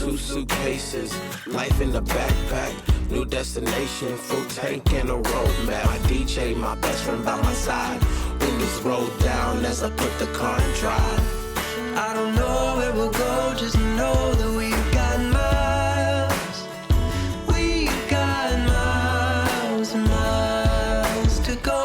2 suitcases, life in the backpack, new destination, full tank and a roadmap. My DJ, my best friend by my side, windows roll down as I put the car in drive. I don't know where we'll go, just know that we've got miles. We've got miles and miles to go.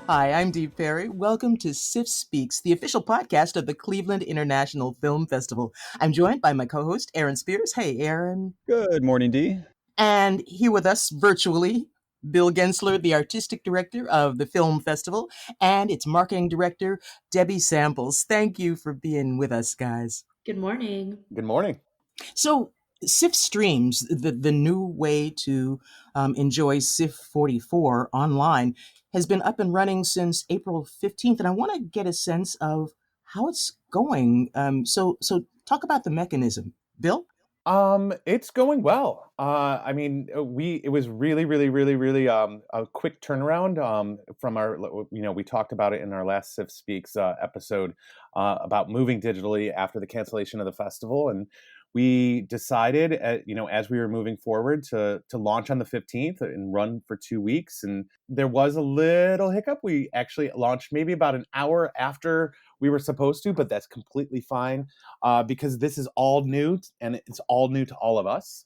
Hi, I'm Dee Perry. Welcome to CIFF Speaks, the official podcast of the Cleveland International Film Festival. I'm joined by my co-host, Aaron Spears. Hey, Aaron. Good morning, Dee. And here with us virtually, Bill Guentzler, the artistic director of the film festival, and its marketing director, Debby Samples. Thank you for being with us, guys. Good morning. Good morning. So, CIFF Streams, the new way to enjoy CIFF44 online, has been up and running since April 15th, and I want to get a sense of how it's going. So talk about the mechanism. Bill? It's going well. It was really a quick turnaround from our, we talked about it in our last CIFF Speaks episode about moving digitally after the cancellation of the festival. And we decided, as we were moving forward to launch on the 15th and run for 2 weeks. And there was a little hiccup. We actually launched maybe about an hour after we were supposed to, but that's completely fine because this is all new and it's all new to all of us,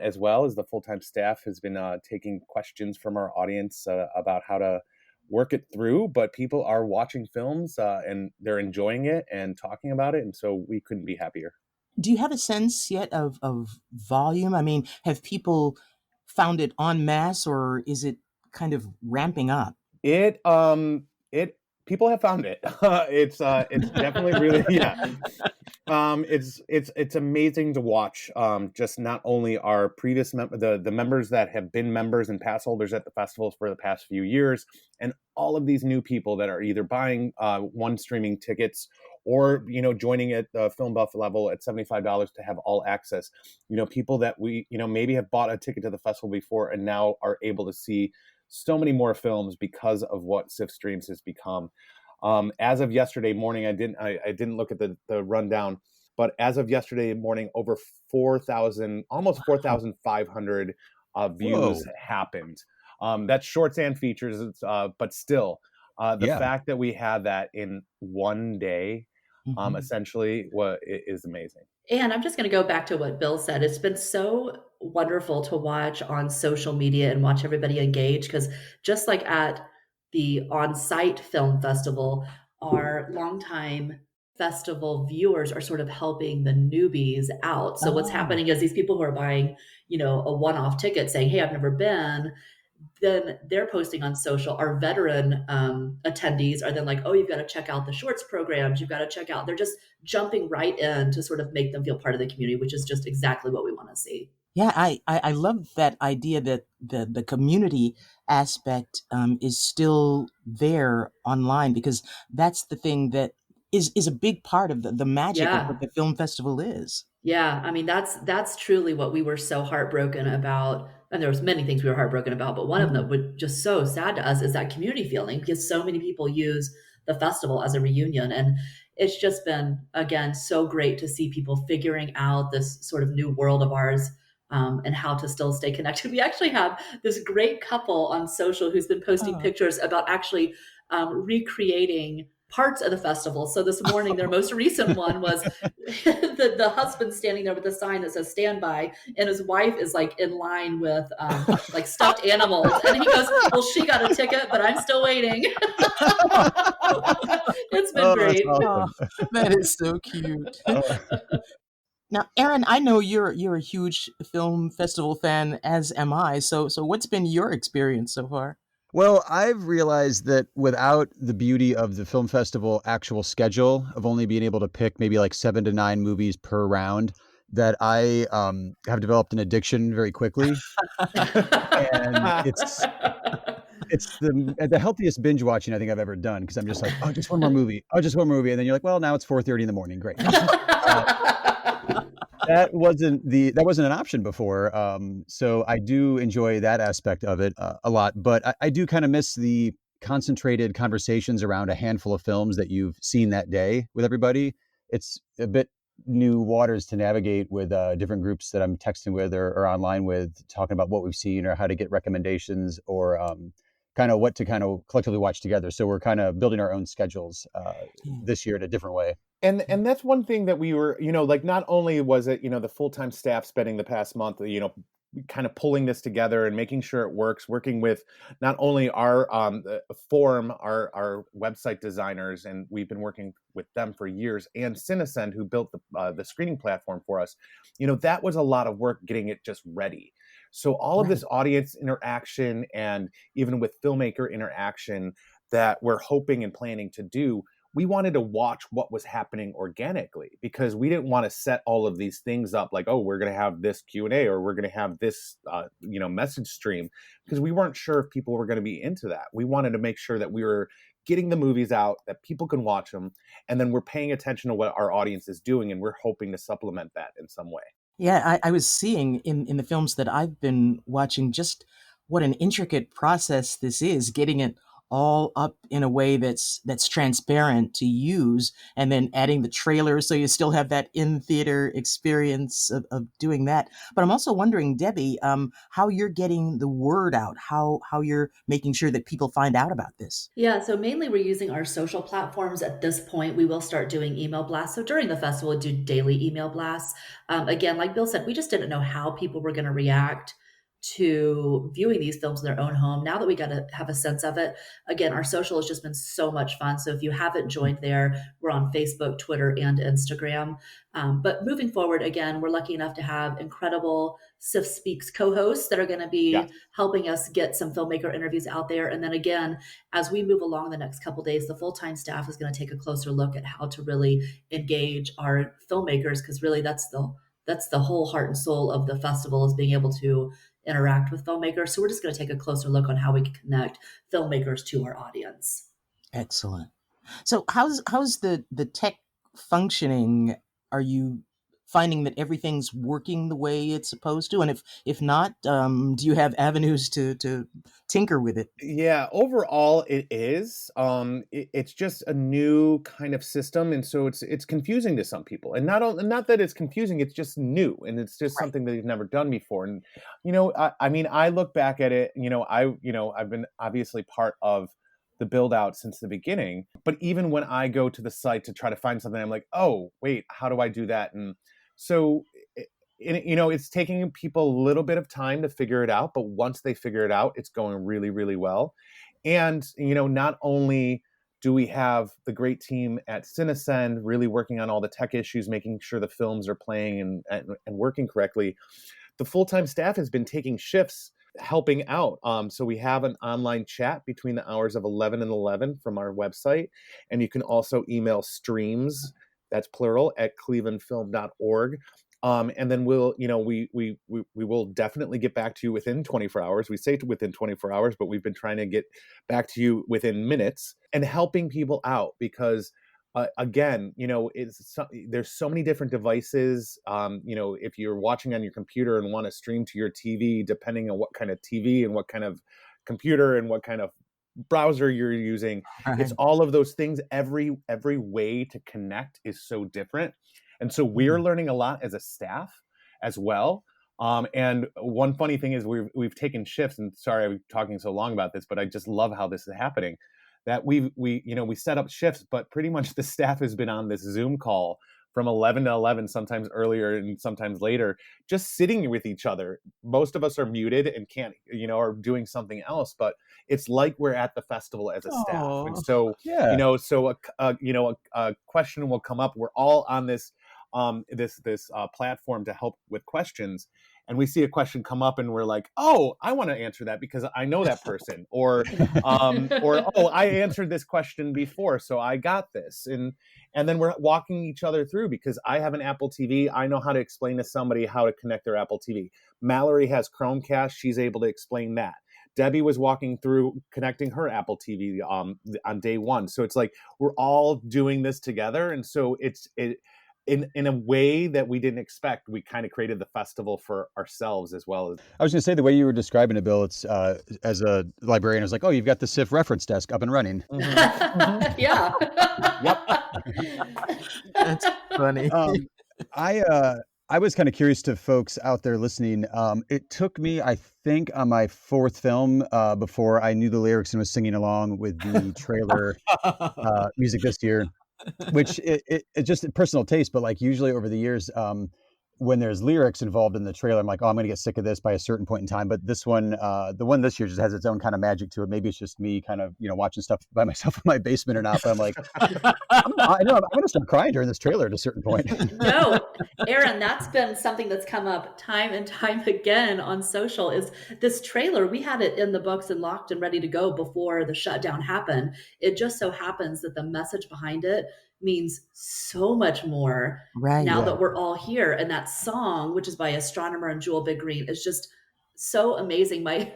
as well as the full-time staff has been taking questions from our audience about how to work it through. But people are watching films and they're enjoying it and talking about it. And so we couldn't be happier. Do you have a sense yet of volume? I mean, have people found it en masse, or is it kind of ramping up? People have found it. It's definitely really, yeah. It's amazing to watch. Just not only our previous the members that have been members and pass holders at the festivals for the past few years, and all of these new people that are either buying one streaming tickets or joining at the Film Buff level at $75 to have all access. People that we maybe have bought a ticket to the festival before and now are able to see so many more films because of what CIFF Streams has become. As of yesterday morning, I didn't look at the rundown, but as of yesterday morning, over 4,000, almost 4,500 views happened. That's shorts and features, but still, the fact that we had that in one day, essentially, is amazing. And I'm just going to go back to what Bill said. It's been so wonderful to watch on social media and watch everybody engage, because just like at the on-site film festival, our longtime festival viewers are sort of helping the newbies out. So what's happening is these people who are buying, a one-off ticket saying, hey, I've never been, then they're posting on social. Our veteran attendees are then like, oh, you've got to check out the shorts programs. You've got to check out. They're just jumping right in to sort of make them feel part of the community, which is just exactly what we want to see. Yeah, I love that idea that the community aspect is still there online, because that's the thing that is a big part of the magic of what the film festival is. Yeah, I mean, that's truly what we were so heartbroken about. And there was many things we were heartbroken about, but one of them was just so sad to us is that community feeling, because so many people use the festival as a reunion. And it's just been, again, so great to see people figuring out this sort of new world of ours and how to still stay connected. We actually have this great couple on social who's been posting pictures about actually recreating parts of the festival. So this morning, their most recent one was the husband standing there with a sign that says "Stand by," and his wife is like in line with like stuffed animals, and he goes, "Well, she got a ticket, but I'm still waiting." It's been great. Awesome. That is so cute. Now, Aaron, I know you're a huge film festival fan, as am I. So what's been your experience so far? Well, I've realized that without the beauty of the film festival actual schedule of only being able to pick maybe like 7 to 9 movies per round, that I have developed an addiction very quickly. And it's the healthiest binge watching I think I've ever done, because I'm just like, oh, just one more movie. Oh, just one movie. And then you're like, well, now it's 4:30 in the morning. Great. That wasn't an option before. So I do enjoy that aspect of it a lot, but I do kind of miss the concentrated conversations around a handful of films that you've seen that day with everybody. It's a bit new waters to navigate with different groups that I'm texting with or online with, talking about what we've seen or how to get recommendations or kind of what to kind of collectively watch together. So we're kind of building our own schedules this year in a different way. And that's one thing that we were, like, not only was it, the full-time staff spending the past month, kind of pulling this together and making sure it works, working with not only our forum, our website designers, and we've been working with them for years, and Cinesend, who built the screening platform for us. That was a lot of work getting it just ready. So all of this audience interaction and even with filmmaker interaction that we're hoping and planning to do, we wanted to watch what was happening organically, because we didn't want to set all of these things up like, oh, we're going to have this Q&A or we're going to have this, message stream, because we weren't sure if people were going to be into that. We wanted to make sure that we were getting the movies out, that people can watch them, and then we're paying attention to what our audience is doing, and we're hoping to supplement that in some way. Yeah, I was seeing in the films that I've been watching just what an intricate process this is, getting it all up in a way that's transparent to use, and then adding the trailer so you still have that in-theater experience of doing that. But I'm also wondering, Debbie, how you're getting the word out, how you're making sure that people find out about this. Yeah, so mainly we're using our social platforms at this point. We will start doing email blasts. So during the festival, we'll do daily email blasts. Again, like Bill said, we just didn't know how people were going to react to viewing these films in their own home. Now that we got to have a sense of it, again, our social has just been so much fun. So if you haven't joined there, we're on Facebook, Twitter, and Instagram. But moving forward, again, we're lucky enough to have incredible CIFF Speaks co-hosts that are going to be helping us get some filmmaker interviews out there. And then again, as we move along the next couple of days, the full-time staff is going to take a closer look at how to really engage our filmmakers, because really that's the whole heart and soul of the festival, is being able to interact with filmmakers. So we're just going to take a closer look on how we can connect filmmakers to our audience. Excellent. So how's the tech functioning? Are you finding that everything's working the way it's supposed to? And if not, do you have avenues to tinker with it? Yeah, overall it is. It's just a new kind of system, and so it's confusing to some people. And not that it's confusing, it's just new, and it's just something that they've never done before. And I mean, I look back at it. I've been obviously part of the build out since the beginning. But even when I go to the site to try to find something, I'm like, oh wait, how do I do that? And so it's taking people a little bit of time to figure it out, but once they figure it out, it's going really, really well. And, not only do we have the great team at Cinesend really working on all the tech issues, making sure the films are playing and working correctly, the full-time staff has been taking shifts helping out. So we have an online chat between the hours of 11 and 11 from our website. And you can also email streams, that's plural, at clevelandfilm.org. And then we will definitely get back to you within 24 hours. We say within 24 hours, but we've been trying to get back to you within minutes and helping people out because, again, there's so many different devices. If you're watching on your computer and want to stream to your TV, depending on what kind of TV and what kind of computer and what kind of browser you're using, it's all of those things. Every way to connect is so different. And so we're learning a lot as a staff as well. And one funny thing is we've taken shifts, and sorry I'm talking so long about this, but I just love how this is happening, that we set up shifts, but pretty much the staff has been on this Zoom call from 11 to 11, sometimes earlier and sometimes later, just sitting with each other. Most of us are muted and can't, are doing something else, but it's like we're at the festival as a staff. And so, a question will come up. We're all on this platform to help with questions. And we see a question come up and we're like, oh, I want to answer that because I know that person, or oh, I answered this question before, so I got this. And then we're walking each other through because I have an Apple TV. I know how to explain to somebody how to connect their Apple TV. Mallory has Chromecast. She's able to explain that. Debbie was walking through connecting her Apple TV on day one. So it's like we're all doing this together. And so in a way that we didn't expect, we kind of created the festival for ourselves as well. I was going to say, the way you were describing it, Bill, it's as a librarian, I was like, oh, you've got the CIFF reference desk up and running. Yeah. Yep. That's funny. I was kind of curious to folks out there listening. It took me, I think, on my fourth film before I knew the lyrics and was singing along with the trailer music this year, which it just personal taste, but like usually over the years, when there's lyrics involved in the trailer, I'm like, oh, I'm going to get sick of this by a certain point in time. But this one, the one this year just has its own kind of magic to it. Maybe it's just me kind of, watching stuff by myself in my basement or not. But I'm like, I'm going to start crying during this trailer at a certain point. No, Aaron, that's been something that's come up time and time again on social is this trailer. We had it in the books and locked and ready to go before the shutdown happened. It just so happens that the message behind it means so much more now that we're all here. And that song, which is by Astronymer and Jewel Big Green, is just so amazing. My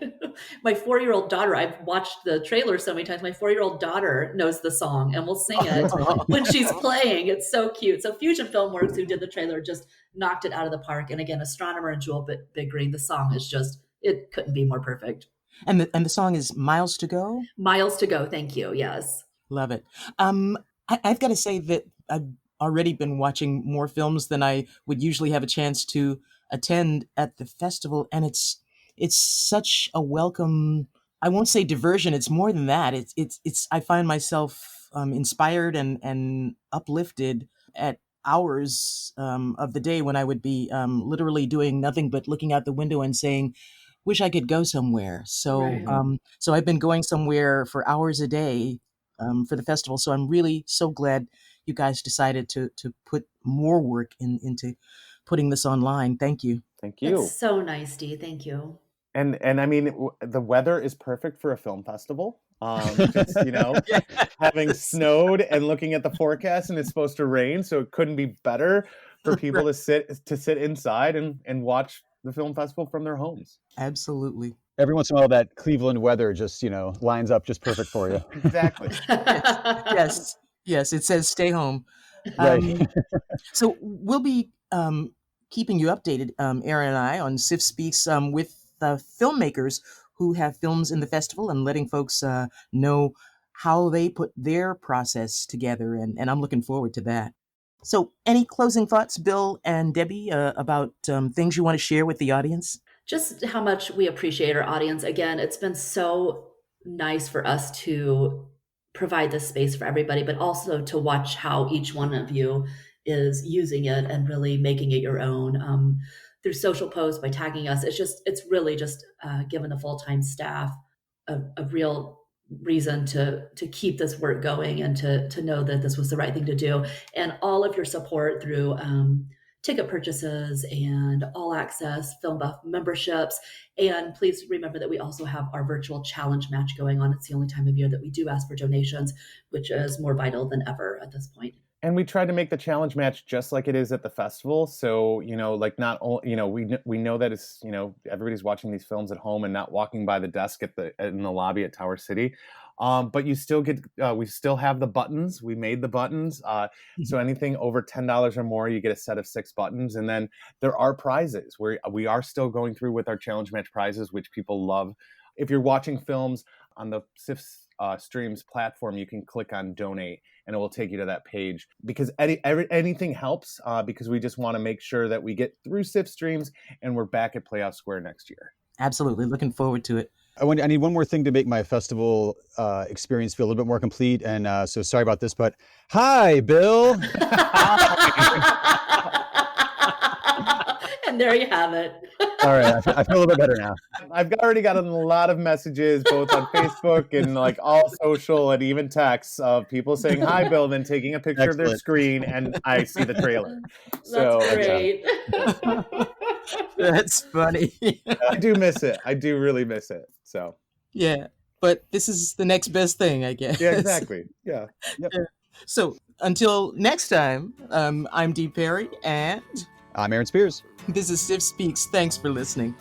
4-year-old daughter, I've watched the trailer so many times. My 4-year-old daughter knows the song and will sing it when she's playing. It's so cute. So Fusion Filmworks, who did the trailer, just knocked it out of the park. And again, Astronymer and Jewel Big Green, the song is just, it couldn't be more perfect. And the song is Miles to Go? Miles to Go. Thank you. Yes. Love it. I've got to say that I've already been watching more films than I would usually have a chance to attend at the festival. And it's such a welcome, I won't say diversion. It's more than that. It's I find myself inspired and uplifted at hours of the day when I would be literally doing nothing but looking out the window and saying, wish I could go somewhere. So, Right. So I've been going somewhere for hours a day for the festival. So I'm really so glad you guys decided to put more work into putting this online. Thank you. Thank you. That's so nice, Dee. Thank you. And I mean, the weather is perfect for a film festival. Just, having snowed and looking at the forecast, and it's supposed to rain, so it couldn't be better for people to sit inside and watch the film festival from their homes. Absolutely. Every once in a while, that Cleveland weather just, lines up just perfect for you. Exactly. Yes. It says stay home. Right. So we'll be keeping you updated, Aaron and I, on CIFF Speaks with filmmakers who have films in the festival and letting folks know how they put their process together. And I'm looking forward to that. So any closing thoughts, Bill and Debbie, about things you want to share with the audience? Just how much we appreciate our audience. Again, it's been so nice for us to provide this space for everybody, but also to watch how each one of you is using it and really making it your own through social posts, by tagging us. It's really just given the full-time staff a real reason to keep this work going and to know that this was the right thing to do. And all of your support through ticket purchases and all access Film Buff memberships. And please remember that we also have our virtual challenge match going on. It's the only time of year that we do ask for donations, which is more vital than ever at this point. And we tried to make the challenge match just like it is at the festival. So, like not only, we know that it's, everybody's watching these films at home and not walking by the desk in the lobby at Tower City. But you still get, we still have the buttons. We made the buttons. So anything over $10 or more, you get a set of 6 buttons. And then there are prizes. We are still going through with our challenge match prizes, which people love. If you're watching films on the CIFF Streams platform, you can click on donate and it will take you to that page, because anything helps, because we just want to make sure that we get through CIFF Streams and we're back at Playoff Square next year. Absolutely. Looking forward to it. I need one more thing to make my festival experience feel a little bit more complete. And so sorry about this, but hi, Bill. And there you have it. All right. I feel a little bit better now. I've already gotten a lot of messages, both on Facebook and like all social and even texts, of people saying, hi, Bill, then taking a picture of their screen, and I see the trailer. That's great. That's funny. I do miss it. I do really miss it. So yeah, but this is the next best thing, I guess. yeah, exactly. Yeah. Yep. So until next time, I'm Dee Perry, and I'm Aaron Spears. this is CIFF Speaks. Thanks for listening.